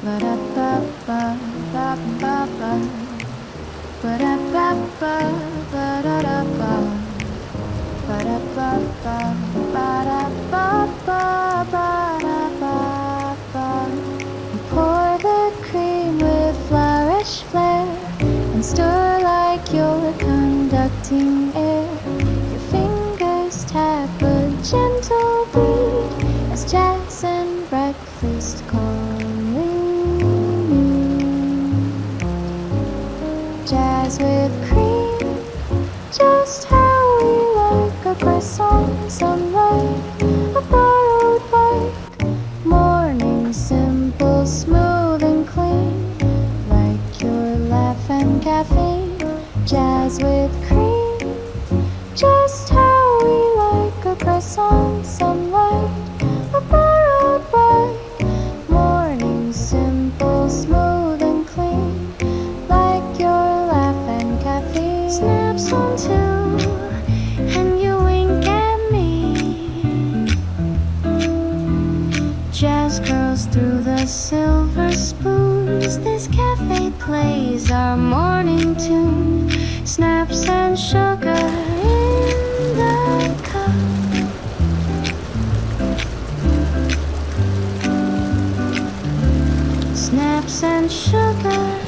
Ba-da-ba-ba-ba-ba-ba. Ba-da-ba-ba, ba-da-da-ba. Ba-da-ba-ba, ba-da-ba-ba, ba-da-ba-ba. You pour the cream with flourish flair and stir like you're conducting air. Your fingers tap a gentle beat as jazz and breakfast calmly meet. Jazz with cream, just how we like a croissant, sunlight, a borrowed bike. Morning simple, smooth and clean, like your laugh and caffeine. Jazz with cream, just how we like a croissant, sunlight, a borrowed bike. Morning simple, smooth and clean, like your laugh and caffeine. Snaps on two, and you wink at me. Jazz curls through the silver spoons. This cafe plays our morning tune. Snaps and sugar in the cup. Snaps and sugar